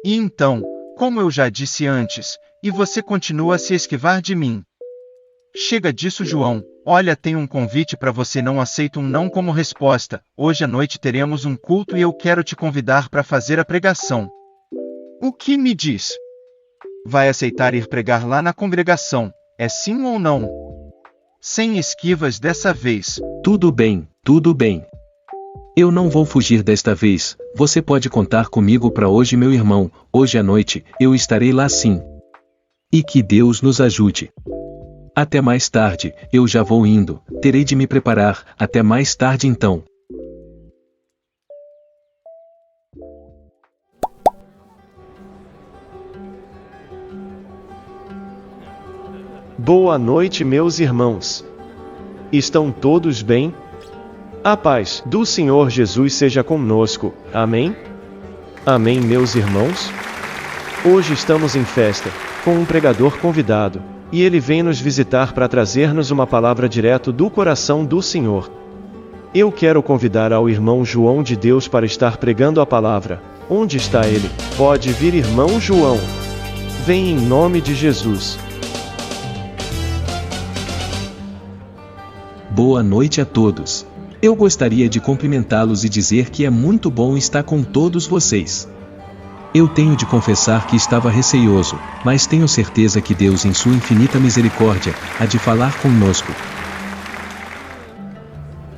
E então, como eu já disse antes, e você continua a se esquivar de mim. Chega disso, João. Olha, tenho um convite para você. Não aceito um não como resposta. Hoje à noite teremos um culto e eu quero te convidar para fazer a pregação. O que me diz? Vai aceitar ir pregar lá na congregação? É sim ou não? Sem esquivas dessa vez. Tudo bem, tudo bem. Eu não vou fugir desta vez. Você pode contar comigo para hoje, meu irmão. Hoje à noite, eu estarei lá sim. E que Deus nos ajude. Até mais tarde, eu já vou indo. Terei de me preparar. Até mais tarde então. Boa noite, meus irmãos. Estão todos bem? A paz do Senhor Jesus seja conosco. Amém? Amém, meus irmãos? Hoje estamos em festa, com um pregador convidado, e ele vem nos visitar para trazer-nos uma palavra direto do coração do Senhor. Eu quero convidar ao irmão João de Deus para estar pregando a palavra. Onde está ele? Pode vir, irmão João. Vem em nome de Jesus. Boa noite a todos. Eu gostaria de cumprimentá-los e dizer que é muito bom estar com todos vocês. Eu tenho de confessar que estava receioso, mas tenho certeza que Deus, em sua infinita misericórdia, há de falar conosco.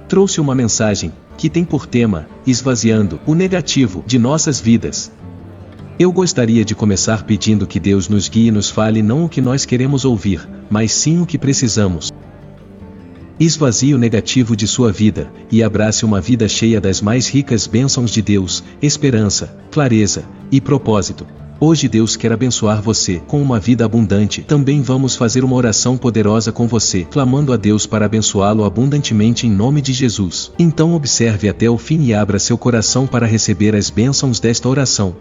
Trouxe uma mensagem que tem por tema esvaziando o negativo de nossas vidas. Eu gostaria de começar pedindo que Deus nos guie e nos fale não o que nós queremos ouvir, mas sim o que precisamos. Esvazie o negativo de sua vida, e abrace uma vida cheia das mais ricas bênçãos de Deus, esperança, clareza e propósito. Hoje Deus quer abençoar você com uma vida abundante. Também vamos fazer uma oração poderosa com você, clamando a Deus para abençoá-lo abundantemente em nome de Jesus. Então observe até o fim e abra seu coração para receber as bênçãos desta oração.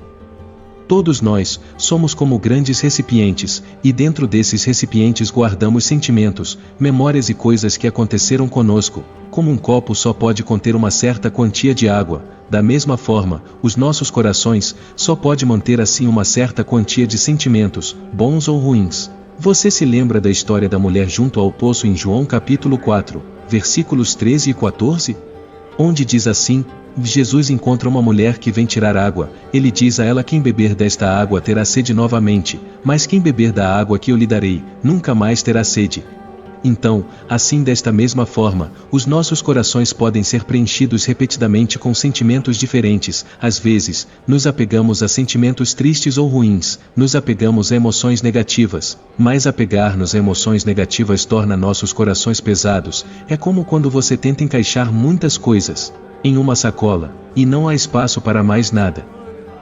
Todos nós somos como grandes recipientes, e dentro desses recipientes guardamos sentimentos, memórias e coisas que aconteceram conosco. Como um copo só pode conter uma certa quantia de água, da mesma forma, os nossos corações só pode manter assim uma certa quantia de sentimentos, bons ou ruins. Você se lembra da história da mulher junto ao poço em João capítulo 4, versículos 13 e 14? Onde diz assim: Jesus encontra uma mulher que vem tirar água. Ele diz a ela: quem beber desta água terá sede novamente, mas quem beber da água que eu lhe darei, nunca mais terá sede. Então, assim desta mesma forma, os nossos corações podem ser preenchidos repetidamente com sentimentos diferentes. Às vezes, nos apegamos a sentimentos tristes ou ruins, nos apegamos a emoções negativas, mas apegar-nos a emoções negativas torna nossos corações pesados. É como quando você tenta encaixar muitas coisas em uma sacola, e não há espaço para mais nada.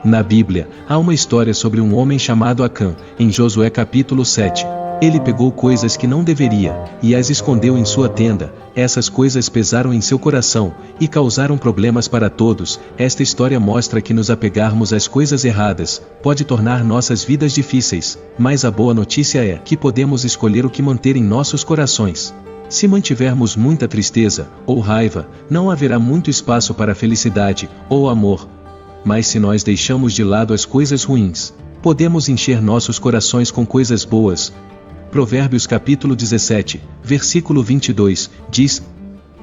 Na Bíblia, há uma história sobre um homem chamado Acã, em Josué capítulo 7. Ele pegou coisas que não deveria, e as escondeu em sua tenda. Essas coisas pesaram em seu coração, e causaram problemas para todos. Esta história mostra que nos apegarmos às coisas erradas pode tornar nossas vidas difíceis, mas a boa notícia é que podemos escolher o que manter em nossos corações. Se mantivermos muita tristeza ou raiva, não haverá muito espaço para felicidade ou amor. Mas se nós deixamos de lado as coisas ruins, podemos encher nossos corações com coisas boas. Provérbios capítulo 17, versículo 22, diz: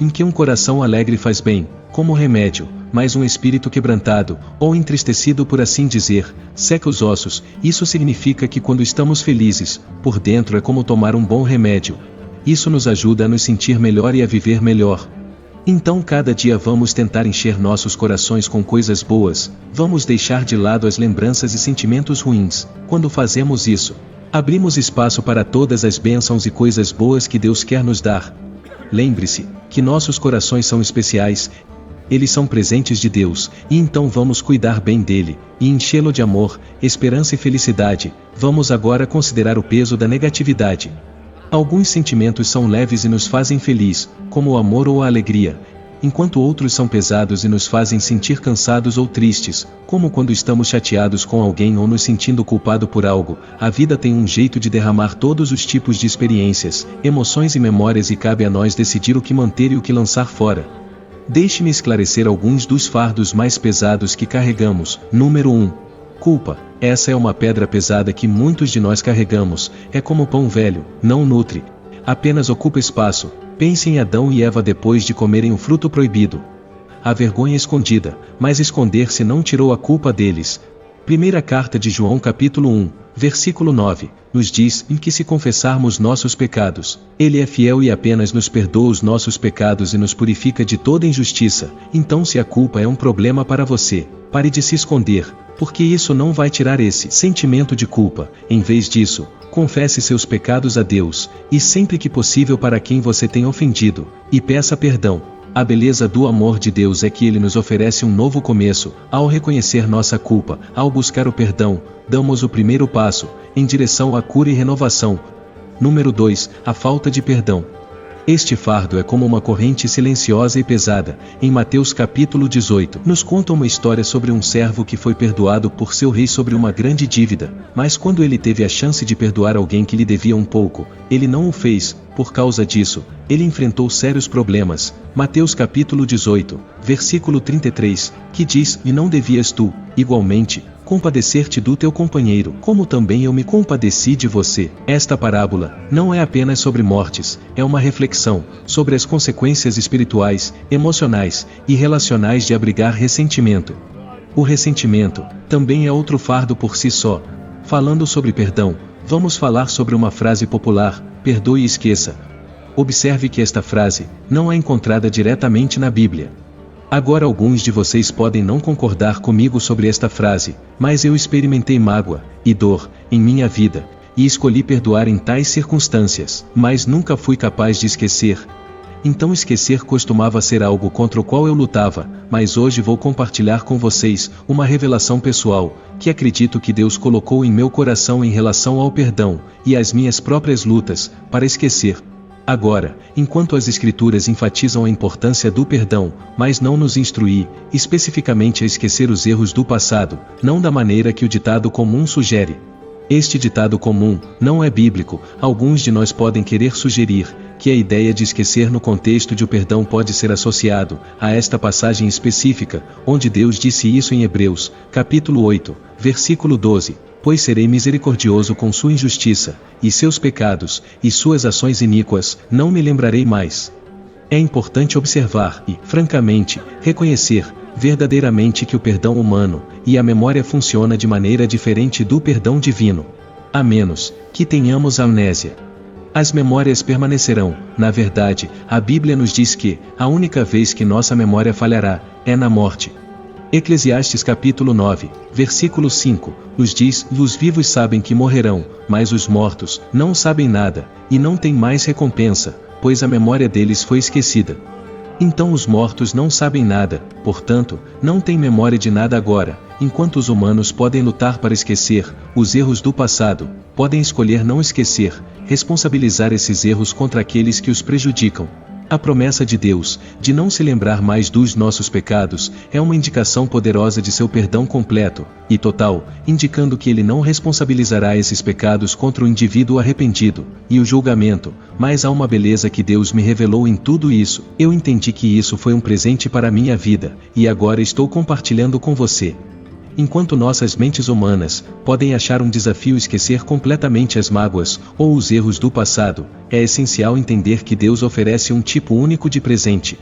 em que um coração alegre faz bem, como remédio, mas um espírito quebrantado, ou entristecido por assim dizer, seca os ossos. Isso significa que quando estamos felizes, por dentro é como tomar um bom remédio. Isso nos ajuda a nos sentir melhor e a viver melhor. Então cada dia vamos tentar encher nossos corações com coisas boas, vamos deixar de lado as lembranças e sentimentos ruins. Quando fazemos isso, abrimos espaço para todas as bênçãos e coisas boas que Deus quer nos dar. Lembre-se que nossos corações são especiais, eles são presentes de Deus, e então vamos cuidar bem dele, e enchê-lo de amor, esperança e felicidade. Vamos agora considerar o peso da negatividade. Alguns sentimentos são leves e nos fazem feliz, como o amor ou a alegria, enquanto outros são pesados e nos fazem sentir cansados ou tristes, como quando estamos chateados com alguém ou nos sentindo culpado por algo. A vida tem um jeito de derramar todos os tipos de experiências, emoções e memórias, e cabe a nós decidir o que manter e o que lançar fora. Deixe-me esclarecer alguns dos fardos mais pesados que carregamos. Número 1. Culpa. Essa é uma pedra pesada que muitos de nós carregamos, é como pão velho, não nutre. Apenas ocupa espaço. Pense em Adão e Eva depois de comerem o fruto proibido. A vergonha escondida, mas esconder-se não tirou a culpa deles. Primeira carta de João capítulo 1, versículo 9, nos diz em que se confessarmos nossos pecados, Ele é fiel e apenas nos perdoa os nossos pecados e nos purifica de toda injustiça. Então se a culpa é um problema para você, pare de se esconder, porque isso não vai tirar esse sentimento de culpa. Em vez disso, confesse seus pecados a Deus, e sempre que possível para quem você tem ofendido, e peça perdão. A beleza do amor de Deus é que Ele nos oferece um novo começo. Ao reconhecer nossa culpa, ao buscar o perdão, damos o primeiro passo, em direção à cura e renovação. Número 2, a falta de perdão. Este fardo é como uma corrente silenciosa e pesada. Em Mateus capítulo 18, nos conta uma história sobre um servo que foi perdoado por seu rei sobre uma grande dívida, mas quando ele teve a chance de perdoar alguém que lhe devia um pouco, ele não o fez. Por causa disso, ele enfrentou sérios problemas. Mateus capítulo 18, versículo 33, que diz: E não devias tu, igualmente, compadecer-te do teu companheiro, como também eu me compadeci de você. Esta parábola não é apenas sobre mortes, é uma reflexão sobre as consequências espirituais, emocionais e relacionais de abrigar ressentimento. O ressentimento também é outro fardo por si só. Falando sobre perdão, vamos falar sobre uma frase popular: perdoe e esqueça. Observe que esta frase não é encontrada diretamente na Bíblia. Agora alguns de vocês podem não concordar comigo sobre esta frase, mas eu experimentei mágoa e dor em minha vida, e escolhi perdoar em tais circunstâncias, mas nunca fui capaz de esquecer. Então esquecer costumava ser algo contra o qual eu lutava, mas hoje vou compartilhar com vocês uma revelação pessoal, que acredito que Deus colocou em meu coração em relação ao perdão, e às minhas próprias lutas, para esquecer. Agora, enquanto as Escrituras enfatizam a importância do perdão, mas não nos instruir, especificamente a esquecer os erros do passado, não da maneira que o ditado comum sugere. Este ditado comum não é bíblico. Alguns de nós podem querer sugerir que a ideia de esquecer no contexto de o perdão pode ser associado a esta passagem específica, onde Deus disse isso em Hebreus, capítulo 8, versículo 12. Pois serei misericordioso com sua injustiça, e seus pecados, e suas ações iníquas, não me lembrarei mais. É importante observar e, francamente, reconhecer, verdadeiramente que o perdão humano, e a memória funciona de maneira diferente do perdão divino. A menos que tenhamos amnésia. As memórias permanecerão. Na verdade, a Bíblia nos diz que, a única vez que nossa memória falhará, é na morte. Eclesiastes capítulo 9, versículo 5, nos diz: os vivos sabem que morrerão, mas os mortos não sabem nada, e não têm mais recompensa, pois a memória deles foi esquecida. Então os mortos não sabem nada, portanto, não têm memória de nada agora. Enquanto os humanos podem lutar para esquecer os erros do passado, podem escolher não esquecer, responsabilizar esses erros contra aqueles que os prejudicam. A promessa de Deus, de não se lembrar mais dos nossos pecados, é uma indicação poderosa de seu perdão completo e total, indicando que Ele não responsabilizará esses pecados contra o indivíduo arrependido, e o julgamento. Mas há uma beleza que Deus me revelou em tudo isso. Eu entendi que isso foi um presente para a minha vida, e agora estou compartilhando com você. Enquanto nossas mentes humanas podem achar um desafio esquecer completamente as mágoas ou os erros do passado, é essencial entender que Deus oferece um tipo único de presente.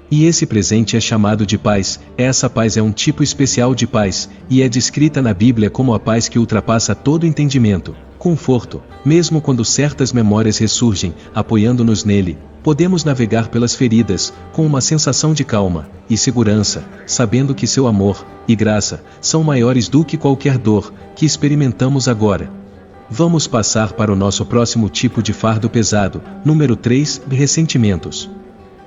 E esse presente é chamado de paz. Essa paz é um tipo especial de paz, e é descrita na Bíblia como a paz que ultrapassa todo entendimento. Conforto, mesmo quando certas memórias ressurgem, apoiando-nos nele, podemos navegar pelas feridas, com uma sensação de calma e segurança, sabendo que seu amor e graça são maiores do que qualquer dor que experimentamos agora. Vamos passar para o nosso próximo tipo de fardo pesado, número 3, ressentimentos.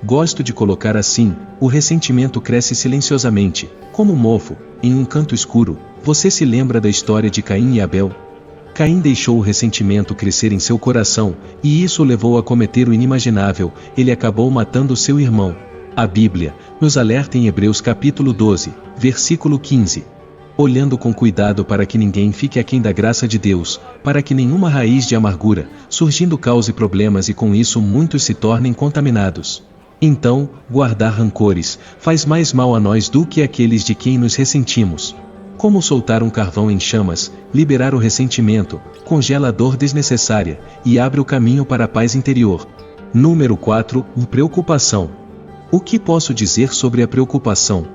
Gosto de colocar assim: o ressentimento cresce silenciosamente, como um mofo, em um canto escuro. Você se lembra da história de Caim e Abel? Caim deixou o ressentimento crescer em seu coração, e isso o levou a cometer o inimaginável. Ele acabou matando seu irmão. A Bíblia nos alerta em Hebreus capítulo 12, versículo 15. Olhando com cuidado para que ninguém fique aquém da graça de Deus, para que nenhuma raiz de amargura, surgindo cause problemas e com isso muitos se tornem contaminados. Então, guardar rancores faz mais mal a nós do que aqueles de quem nos ressentimos. Como soltar um carvão em chamas, liberar o ressentimento, congela a dor desnecessária, e abre o caminho para a paz interior. Número 4. Preocupação. O que posso dizer sobre a preocupação?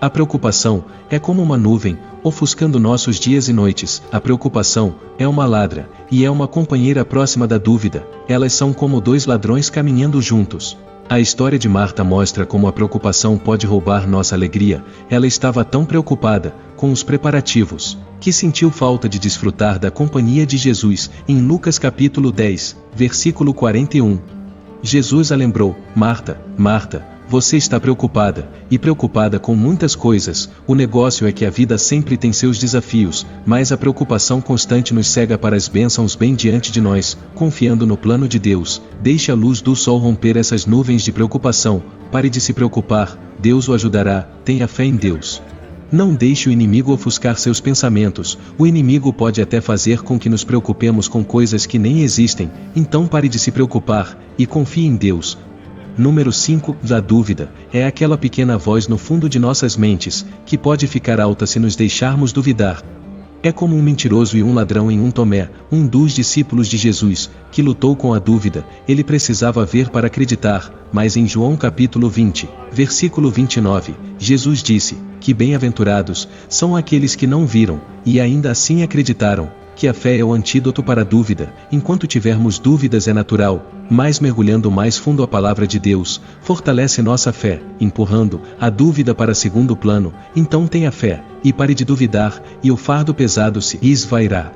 A preocupação é como uma nuvem, ofuscando nossos dias e noites. A preocupação é uma ladra, e é uma companheira próxima da dúvida. Elas são como dois ladrões caminhando juntos. A história de Marta mostra como a preocupação pode roubar nossa alegria. Ela estava tão preocupada com os preparativos, que sentiu falta de desfrutar da companhia de Jesus. Em Lucas capítulo 10, versículo 41. Jesus a lembrou: Marta, Marta, você está preocupada, e preocupada com muitas coisas. O negócio é que a vida sempre tem seus desafios, mas a preocupação constante nos cega para as bênçãos bem diante de nós. Confiando no plano de Deus, deixe a luz do sol romper essas nuvens de preocupação. Pare de se preocupar, Deus o ajudará. Tenha fé em Deus. Não deixe o inimigo ofuscar seus pensamentos. O inimigo pode até fazer com que nos preocupemos com coisas que nem existem. Então pare de se preocupar, e confie em Deus. Número 5. A dúvida é aquela pequena voz no fundo de nossas mentes, que pode ficar alta se nos deixarmos duvidar. É como um mentiroso e um ladrão em Tomé, um dos discípulos de Jesus, que lutou com a dúvida. Ele precisava ver para acreditar, mas em João capítulo 20, versículo 29, Jesus disse que bem-aventurados são aqueles que não viram, e ainda assim acreditaram. Que a fé é o antídoto para a dúvida. Enquanto tivermos dúvidas é natural, mas mergulhando mais fundo a palavra de Deus, fortalece nossa fé, empurrando a dúvida para segundo plano. Então tenha fé, e pare de duvidar, e o fardo pesado se esvairá.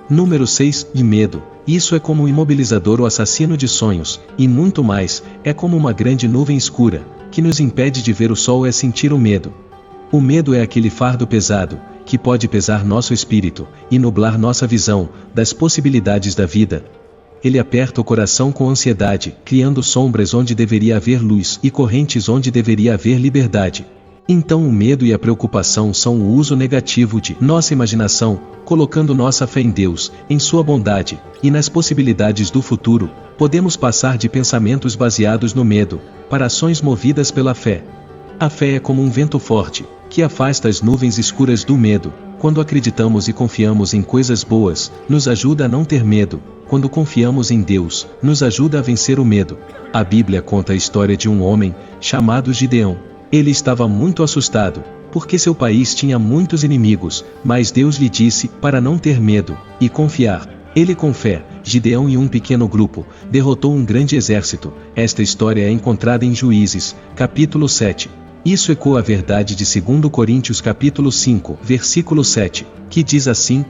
Número 6. Medo. Isso é como um imobilizador ou assassino de sonhos, e muito mais, é como uma grande nuvem escura, que nos impede de ver o sol. É sentir o medo. O medo é aquele fardo pesado, que pode pesar nosso espírito, e nublar nossa visão das possibilidades da vida. Ele aperta o coração com ansiedade, criando sombras onde deveria haver luz e correntes onde deveria haver liberdade. Então o medo e a preocupação são o uso negativo de nossa imaginação, colocando nossa fé em Deus, em sua bondade, e nas possibilidades do futuro. Podemos passar de pensamentos baseados no medo, para ações movidas pela fé. A fé é como um vento forte, que afasta as nuvens escuras do medo. Quando acreditamos e confiamos em coisas boas, nos ajuda a não ter medo. Quando confiamos em Deus, nos ajuda a vencer o medo. A Bíblia conta a história de um homem, chamado Gideão. Ele estava muito assustado, porque seu país tinha muitos inimigos, mas Deus lhe disse para não ter medo, e confiar. Ele com fé, Gideão e um pequeno grupo, derrotou um grande exército. Esta história é encontrada em Juízes, capítulo 7. Isso ecoa a verdade de 2 Coríntios capítulo 5, versículo 7, que diz assim: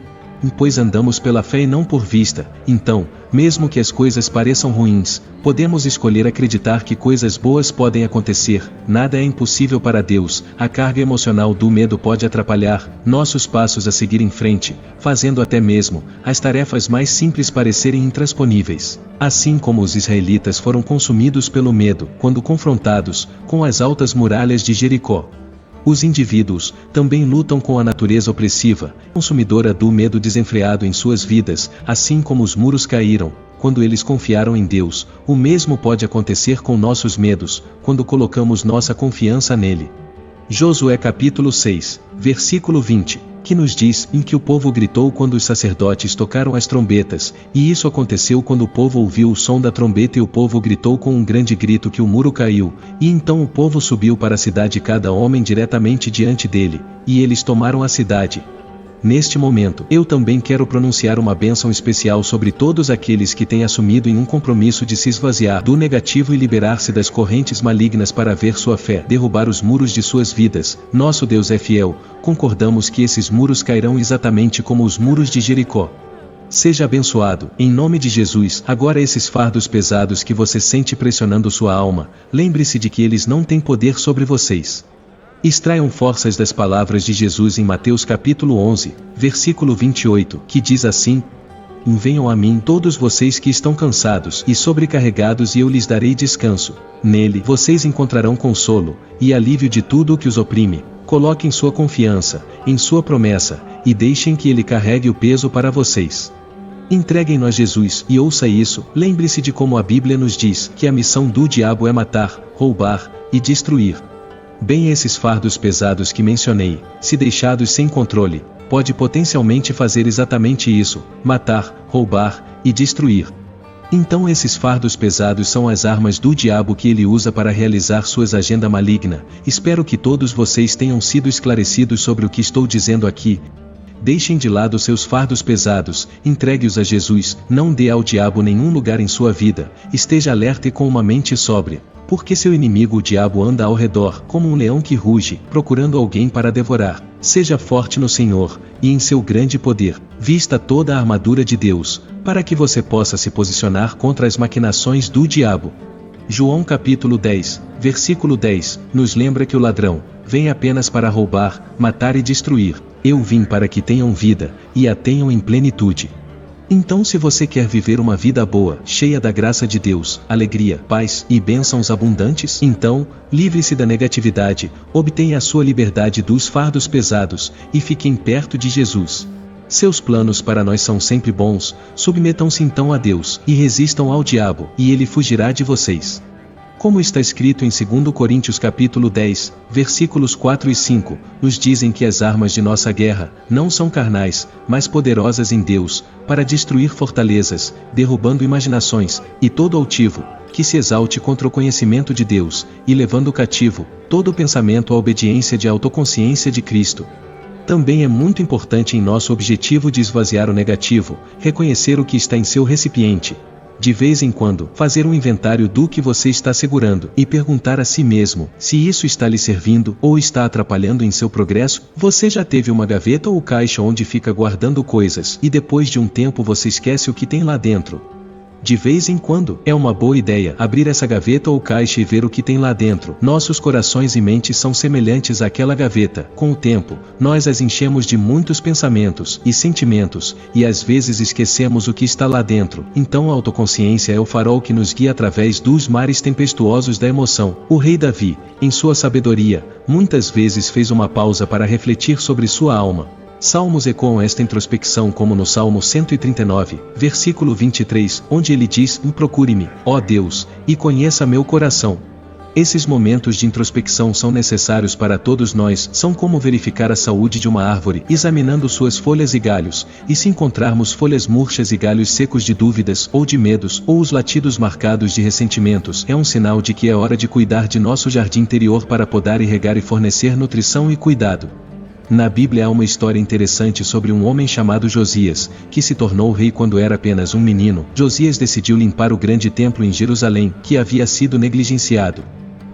pois andamos pela fé e não por vista. Então, mesmo que as coisas pareçam ruins, podemos escolher acreditar que coisas boas podem acontecer. Nada é impossível para Deus. A carga emocional do medo pode atrapalhar nossos passos a seguir em frente, fazendo até mesmo as tarefas mais simples parecerem intransponíveis. Assim como os israelitas foram consumidos pelo medo quando confrontados com as altas muralhas de Jericó. Os indivíduos também lutam com a natureza opressiva, consumidora do medo desenfreado em suas vidas. Assim como os muros caíram quando eles confiaram em Deus, o mesmo pode acontecer com nossos medos, quando colocamos nossa confiança nele. Josué capítulo 6, versículo 20, que nos diz em que o povo gritou quando os sacerdotes tocaram as trombetas, e isso aconteceu quando o povo ouviu o som da trombeta e o povo gritou com um grande grito que o muro caiu, e então o povo subiu para a cidade cada homem diretamente diante dele, e eles tomaram a cidade. Neste momento, eu também quero pronunciar uma bênção especial sobre todos aqueles que têm assumido em um compromisso de se esvaziar do negativo e liberar-se das correntes malignas para ver sua fé derrubar os muros de suas vidas. Nosso Deus é fiel. Concordamos que esses muros cairão exatamente como os muros de Jericó. Seja abençoado, em nome de Jesus. Agora esses fardos pesados que você sente pressionando sua alma, lembre-se de que eles não têm poder sobre vocês. Extraiam forças das palavras de Jesus em Mateus capítulo 11, versículo 28, que diz assim: venham a mim todos vocês que estão cansados e sobrecarregados e eu lhes darei descanso. Nele vocês encontrarão consolo e alívio de tudo o que os oprime. Coloquem sua confiança em sua promessa e deixem que ele carregue o peso para vocês. Entreguem-no a Jesus e ouça isso. Lembre-se de como a Bíblia nos diz que a missão do diabo é matar, roubar e destruir. Bem, esses fardos pesados que mencionei, se deixados sem controle, pode potencialmente fazer exatamente isso: matar, roubar e destruir. Então esses fardos pesados são as armas do diabo que ele usa para realizar suas agendas malignas. Espero que todos vocês tenham sido esclarecidos sobre o que estou dizendo aqui. Deixem de lado seus fardos pesados, entregue-os a Jesus, não dê ao diabo nenhum lugar em sua vida, esteja alerta e com uma mente sóbria, porque seu inimigo o diabo anda ao redor, como um leão que ruge, procurando alguém para devorar. Seja forte no Senhor, e em seu grande poder, vista toda a armadura de Deus, para que você possa se posicionar contra as maquinações do diabo. João capítulo 10, versículo 10, nos lembra que o ladrão vem apenas para roubar, matar e destruir. Eu vim para que tenham vida, e a tenham em plenitude. Então, se você quer viver uma vida boa, cheia da graça de Deus, alegria, paz e bênçãos abundantes, então, livre-se da negatividade, obtenha a sua liberdade dos fardos pesados, e fiquem perto de Jesus. Seus planos para nós são sempre bons. Submetam-se então a Deus, e resistam ao diabo, e ele fugirá de vocês. Como está escrito em 2 Coríntios capítulo 10, versículos 4 e 5, nos dizem que as armas de nossa guerra não são carnais, mas poderosas em Deus, para destruir fortalezas, derrubando imaginações, e todo altivo, que se exalte contra o conhecimento de Deus, e levando cativo todo pensamento à obediência de autoconsciência de Cristo. Também é muito importante em nosso objetivo de esvaziar o negativo, reconhecer o que está em seu recipiente. De vez em quando, fazer um inventário do que você está segurando e perguntar a si mesmo se isso está lhe servindo ou está atrapalhando em seu progresso. Você já teve uma gaveta ou caixa onde fica guardando coisas e depois de um tempo você esquece o que tem lá dentro? De vez em quando, é uma boa ideia abrir essa gaveta ou caixa e ver o que tem lá dentro. Nossos corações e mentes são semelhantes àquela gaveta. Com o tempo, nós as enchemos de muitos pensamentos e sentimentos, e às vezes esquecemos o que está lá dentro. Então a autoconsciência é o farol que nos guia através dos mares tempestuosos da emoção. O rei Davi, em sua sabedoria, muitas vezes fez uma pausa para refletir sobre sua alma. Salmos ecoam esta introspecção como no Salmo 139, versículo 23, onde ele diz: Procure-me, ó Deus, e conheça meu coração. Esses momentos de introspecção são necessários para todos nós, são como verificar a saúde de uma árvore, examinando suas folhas e galhos, e se encontrarmos folhas murchas e galhos secos de dúvidas ou de medos, ou os latidos marcados de ressentimentos, é um sinal de que é hora de cuidar de nosso jardim interior para podar e regar e fornecer nutrição e cuidado. Na Bíblia há uma história interessante sobre um homem chamado Josias, que se tornou rei quando era apenas um menino. Josias decidiu limpar o grande templo em Jerusalém, que havia sido negligenciado.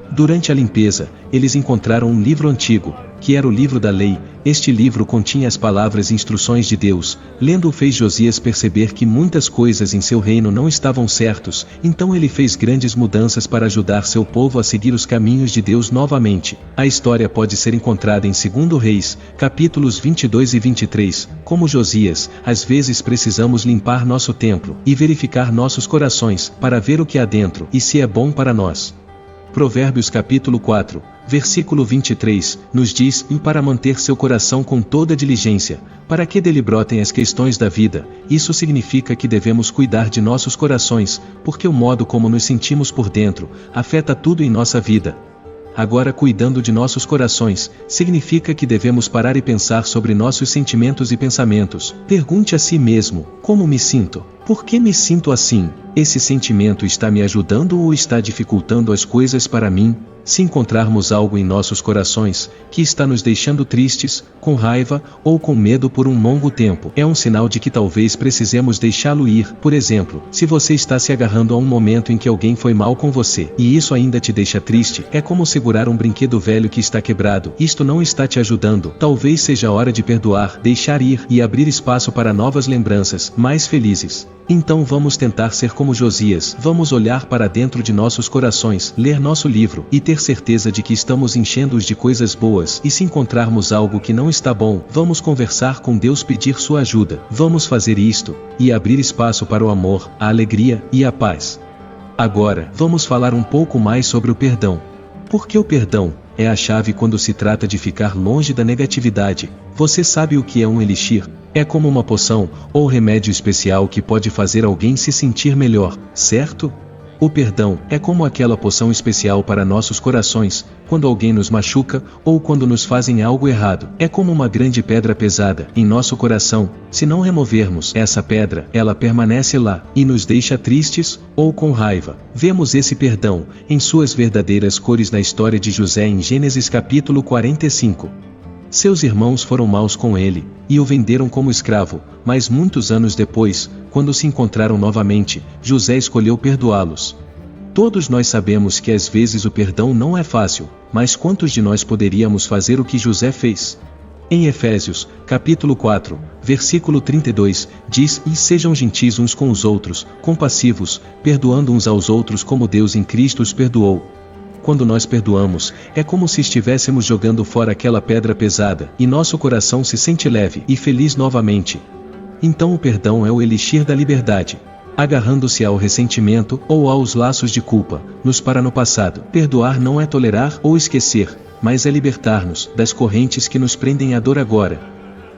Durante a limpeza, eles encontraram um livro antigo, que era o livro da lei. Este livro continha as palavras e instruções de Deus. Lendo-o fez Josias perceber que muitas coisas em seu reino não estavam certas, então ele fez grandes mudanças para ajudar seu povo a seguir os caminhos de Deus novamente. A história pode ser encontrada em 2 Reis, capítulos 22 e 23. Como Josias, às vezes precisamos limpar nosso templo e verificar nossos corações para ver o que há dentro e se é bom para nós. Provérbios capítulo 4, versículo 23, nos diz: E para manter seu coração com toda diligência, para que dele brotem as questões da vida. Isso significa que devemos cuidar de nossos corações, porque o modo como nos sentimos por dentro afeta tudo em nossa vida. Agora, cuidando de nossos corações, significa que devemos parar e pensar sobre nossos sentimentos e pensamentos. Pergunte a si mesmo: como me sinto? Por que me sinto assim? Esse sentimento está me ajudando ou está dificultando as coisas para mim? Se encontrarmos algo em nossos corações que está nos deixando tristes, com raiva ou com medo por um longo tempo, é um sinal de que talvez precisemos deixá-lo ir. Por exemplo, se você está se agarrando a um momento em que alguém foi mal com você e isso ainda te deixa triste, é como segurar um brinquedo velho que está quebrado. Isto não está te ajudando. Talvez seja a hora de perdoar, deixar ir e abrir espaço para novas lembranças mais felizes. Então vamos tentar ser como Josias. Vamos olhar para dentro de nossos corações, ler nosso livro e ter certeza de que estamos enchendo-os de coisas boas. E se encontrarmos algo que não está bom, vamos conversar com Deus, pedir sua ajuda. Vamos fazer isto e abrir espaço para o amor, a alegria e a paz. Agora, vamos falar um pouco mais sobre o perdão. Porque o perdão é a chave quando se trata de ficar longe da negatividade. Você sabe o que é um elixir? É como uma poção ou remédio especial que pode fazer alguém se sentir melhor, certo? O perdão é como aquela poção especial para nossos corações, quando alguém nos machuca, ou quando nos fazem algo errado. É como uma grande pedra pesada em nosso coração. Se não removermos essa pedra, ela permanece lá, e nos deixa tristes, ou com raiva. Vemos esse perdão, em suas verdadeiras cores na história de José em Gênesis capítulo 45. Seus irmãos foram maus com ele, e o venderam como escravo, mas muitos anos depois, quando se encontraram novamente, José escolheu perdoá-los. Todos nós sabemos que às vezes o perdão não é fácil, mas quantos de nós poderíamos fazer o que José fez? Em Efésios, capítulo 4, versículo 32, diz: "E sejam gentis uns com os outros, compassivos, perdoando uns aos outros como Deus em Cristo os perdoou." Quando nós perdoamos, é como se estivéssemos jogando fora aquela pedra pesada, e nosso coração se sente leve e feliz novamente. Então o perdão é o elixir da liberdade. Agarrando-se ao ressentimento ou aos laços de culpa, nos para no passado. Perdoar não é tolerar ou esquecer, mas é libertar-nos das correntes que nos prendem à dor agora.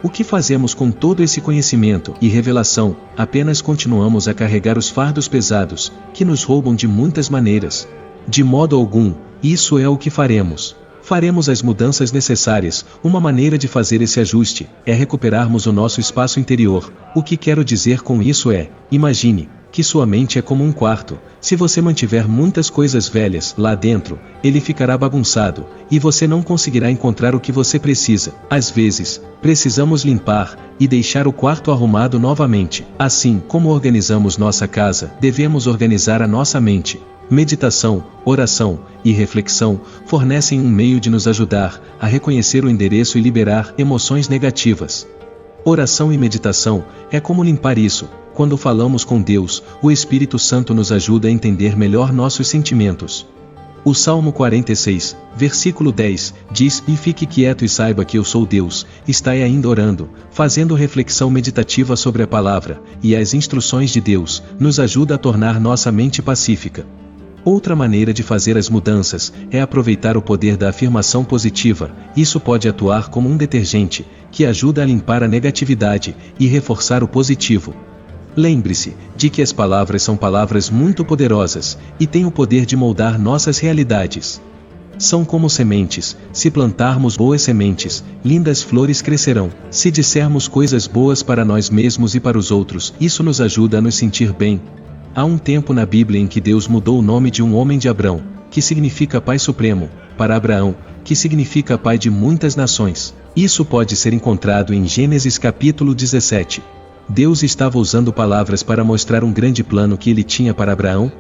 O que fazemos com todo esse conhecimento e revelação? Apenas continuamos a carregar os fardos pesados, que nos roubam de muitas maneiras. De modo algum, isso é o que faremos. Faremos as mudanças necessárias. Uma maneira de fazer esse ajuste é recuperarmos o nosso espaço interior. O que quero dizer com isso é: imagine que sua mente é como um quarto. Se você mantiver muitas coisas velhas lá dentro, ele ficará bagunçado, e você não conseguirá encontrar o que você precisa. Às vezes, precisamos limpar e deixar o quarto arrumado novamente. Assim como organizamos nossa casa, devemos organizar a nossa mente. Meditação, oração e reflexão fornecem um meio de nos ajudar a reconhecer o endereço e liberar emoções negativas. Oração e meditação é como limpar isso. Quando falamos com Deus, o Espírito Santo nos ajuda a entender melhor nossos sentimentos. O Salmo 46, versículo 10, diz: "E fique quieto e saiba que eu sou Deus." Estai ainda orando, fazendo reflexão meditativa sobre a palavra e as instruções de Deus, nos ajuda a tornar nossa mente pacífica. Outra maneira de fazer as mudanças é aproveitar o poder da afirmação positiva. Isso pode atuar como um detergente, que ajuda a limpar a negatividade e reforçar o positivo. Lembre-se de que as palavras são palavras muito poderosas, e têm o poder de moldar nossas realidades. São como sementes. Se plantarmos boas sementes, lindas flores crescerão. Se dissermos coisas boas para nós mesmos e para os outros, isso nos ajuda a nos sentir bem. Há um tempo na Bíblia em que Deus mudou o nome de um homem de Abrão, que significa Pai Supremo, para Abraão, que significa Pai de muitas nações. Isso pode ser encontrado em Gênesis capítulo 17. Deus estava usando palavras para mostrar um grande plano que ele tinha para Abraão.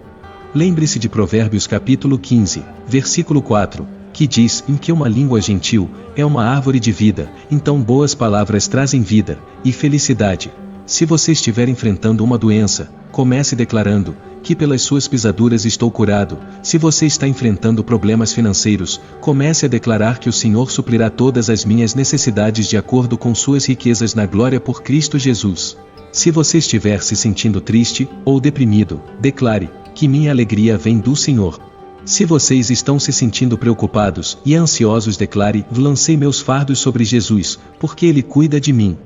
Lembre-se de Provérbios capítulo 15, versículo 4, que diz: "Em que uma língua gentil é uma árvore de vida, então boas palavras trazem vida e felicidade." Se você estiver enfrentando uma doença, comece declarando que pelas suas pisaduras estou curado. Se você está enfrentando problemas financeiros, comece a declarar que o Senhor suprirá todas as minhas necessidades de acordo com suas riquezas na glória por Cristo Jesus. Se você estiver se sentindo triste ou deprimido, declare que minha alegria vem do Senhor. Se vocês estão se sentindo preocupados e ansiosos, declare: lancei meus fardos sobre Jesus, porque Ele cuida de mim.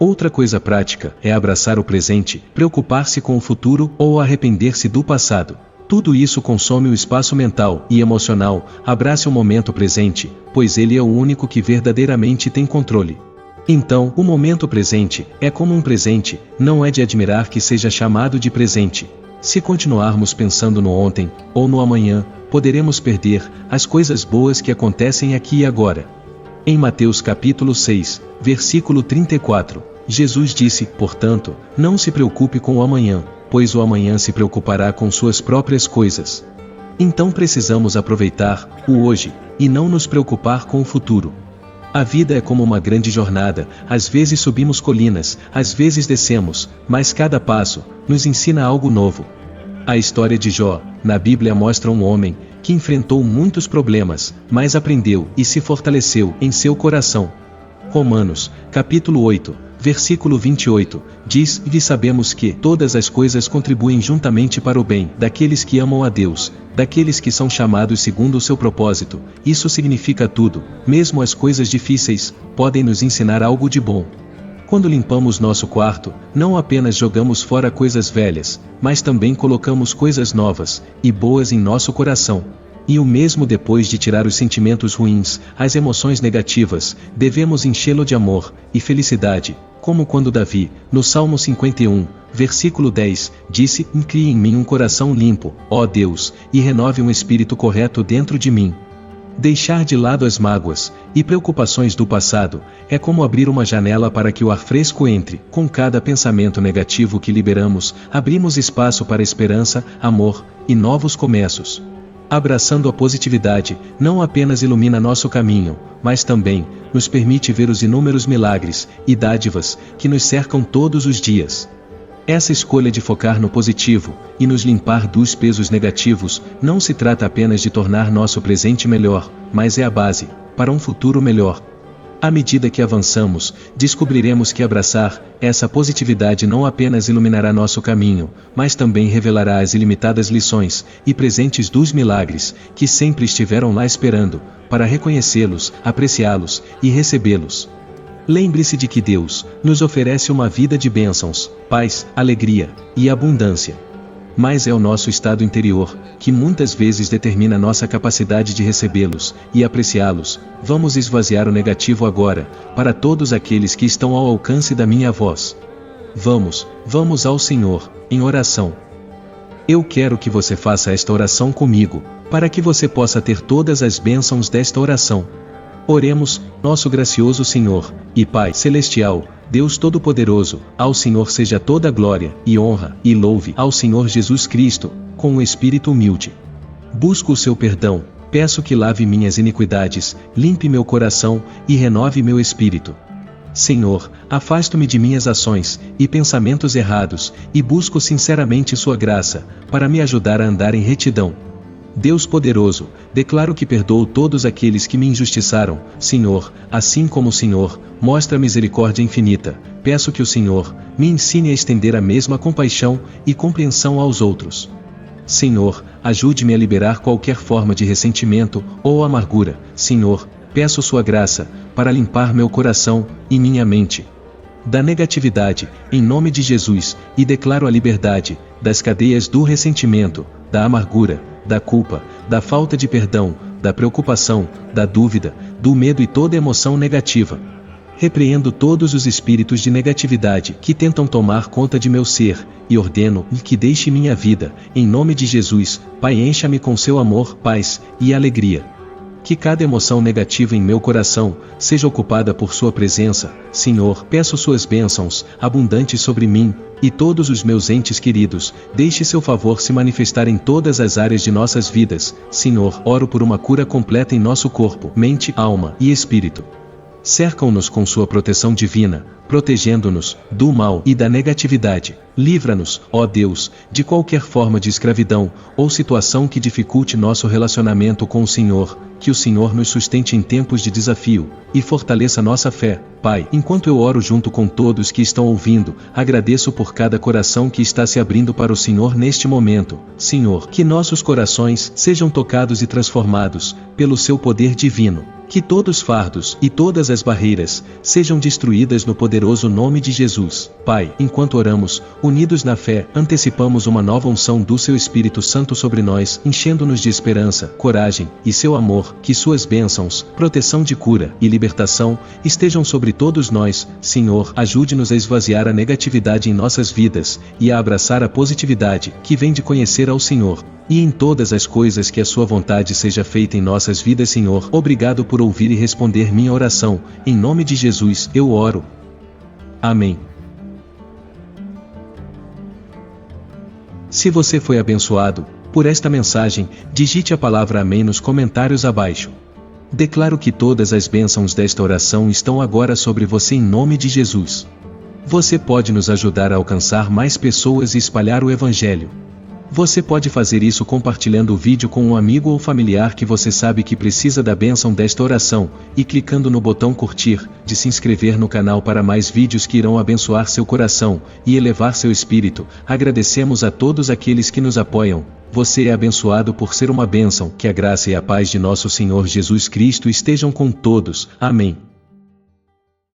Outra coisa prática é abraçar o presente, preocupar-se com o futuro ou arrepender-se do passado. Tudo isso consome o espaço mental e emocional. Abrace o momento presente, pois ele é o único que verdadeiramente tem controle. Então, o momento presente é como um presente, não é de admirar que seja chamado de presente. Se continuarmos pensando no ontem ou no amanhã, poderemos perder as coisas boas que acontecem aqui e agora. Em Mateus capítulo 6, versículo 34, Jesus disse: "Portanto, não se preocupe com o amanhã, pois o amanhã se preocupará com suas próprias coisas." Então precisamos aproveitar o hoje, e não nos preocupar com o futuro. A vida é como uma grande jornada, às vezes subimos colinas, às vezes descemos, mas cada passo nos ensina algo novo. A história de Jó, na Bíblia, mostra um homem que enfrentou muitos problemas, mas aprendeu e se fortaleceu em seu coração. Romanos, capítulo 8, versículo 28, diz: "E sabemos que todas as coisas contribuem juntamente para o bem daqueles que amam a Deus, daqueles que são chamados segundo o seu propósito." Isso significa tudo. Mesmo as coisas difíceis podem nos ensinar algo de bom. Quando limpamos nosso quarto, não apenas jogamos fora coisas velhas, mas também colocamos coisas novas e boas em nosso coração. E o mesmo depois de tirar os sentimentos ruins, as emoções negativas, devemos enchê-lo de amor e felicidade, como quando Davi, no Salmo 51, versículo 10, disse: Crie em mim um coração limpo, ó Deus, e renove um espírito correto dentro de mim. Deixar de lado as mágoas e preocupações do passado é como abrir uma janela para que o ar fresco entre. Com cada pensamento negativo que liberamos, abrimos espaço para esperança, amor e novos começos. Abraçando a positividade, não apenas ilumina nosso caminho, mas também nos permite ver os inúmeros milagres e dádivas que nos cercam todos os dias. Essa escolha de focar no positivo e nos limpar dos pesos negativos não se trata apenas de tornar nosso presente melhor, mas é a base para um futuro melhor. À medida que avançamos, descobriremos que abraçar essa positividade não apenas iluminará nosso caminho, mas também revelará as ilimitadas lições e presentes dos milagres que sempre estiveram lá esperando para reconhecê-los, apreciá-los e recebê-los. Lembre-se de que Deus nos oferece uma vida de bênçãos, paz, alegria e abundância. Mas é o nosso estado interior que muitas vezes determina nossa capacidade de recebê-los e apreciá-los. Vamos esvaziar o negativo agora, para todos aqueles que estão ao alcance da minha voz. Vamos ao Senhor, em oração. Eu quero que você faça esta oração comigo, para que você possa ter todas as bênçãos desta oração. Oremos. Nosso gracioso Senhor e Pai Celestial, Deus Todo-Poderoso, ao Senhor seja toda glória e honra e louve ao Senhor Jesus Cristo, com um espírito humilde. Busco o seu perdão, peço que lave minhas iniquidades, limpe meu coração e renove meu espírito. Senhor, afasto-me de minhas ações e pensamentos errados e busco sinceramente sua graça, para me ajudar a andar em retidão. Deus poderoso, declaro que perdoo todos aqueles que me injustiçaram. Senhor, assim como o Senhor mostra misericórdia infinita, peço que o Senhor me ensine a estender a mesma compaixão e compreensão aos outros. Senhor, ajude-me a liberar qualquer forma de ressentimento ou amargura. Senhor, peço sua graça para limpar meu coração e minha mente da negatividade, em nome de Jesus, e declaro a liberdade das cadeias do ressentimento, da amargura, da culpa, da falta de perdão, da preocupação, da dúvida, do medo e toda emoção negativa. Repreendo todos os espíritos de negatividade que tentam tomar conta de meu ser, e ordeno que deixe minha vida, em nome de Jesus. Pai, encha-me com seu amor, paz e alegria. Que cada emoção negativa em meu coração seja ocupada por sua presença. Senhor, peço suas bênçãos abundantes sobre mim e todos os meus entes queridos. Deixe seu favor se manifestar em todas as áreas de nossas vidas. Senhor, oro por uma cura completa em nosso corpo, mente, alma e espírito. Cercam-nos com sua proteção divina, protegendo-nos do mal e da negatividade. Livra-nos, ó Deus, de qualquer forma de escravidão ou situação que dificulte nosso relacionamento com o Senhor. Que o Senhor nos sustente em tempos de desafio e fortaleça nossa fé. Pai, enquanto eu oro junto com todos que estão ouvindo, agradeço por cada coração que está se abrindo para o Senhor neste momento. Senhor, que nossos corações sejam tocados e transformados pelo seu poder divino. Que todos os fardos e todas as barreiras sejam destruídas no poderoso nome de Jesus. Pai, enquanto oramos, unidos na fé, antecipamos uma nova unção do seu Espírito Santo sobre nós, enchendo-nos de esperança, coragem e seu amor. Que suas bênçãos, proteção de cura e libertação estejam sobre todos nós. Senhor, ajude-nos a esvaziar a negatividade em nossas vidas e a abraçar a positividade que vem de conhecer ao Senhor. E em todas as coisas que a sua vontade seja feita em nossas vidas. Senhor, obrigado por ouvir e responder minha oração. Em nome de Jesus, eu oro. Amém. Se você foi abençoado por esta mensagem, digite a palavra amém nos comentários abaixo. Declaro que todas as bênçãos desta oração estão agora sobre você em nome de Jesus. Você pode nos ajudar a alcançar mais pessoas e espalhar o Evangelho. Você pode fazer isso compartilhando o vídeo com um amigo ou familiar que você sabe que precisa da bênção desta oração, e clicando no botão curtir, de se inscrever no canal para mais vídeos que irão abençoar seu coração e elevar seu espírito. Agradecemos a todos aqueles que nos apoiam. Você é abençoado por ser uma bênção. Que a graça e a paz de nosso Senhor Jesus Cristo estejam com todos. Amém.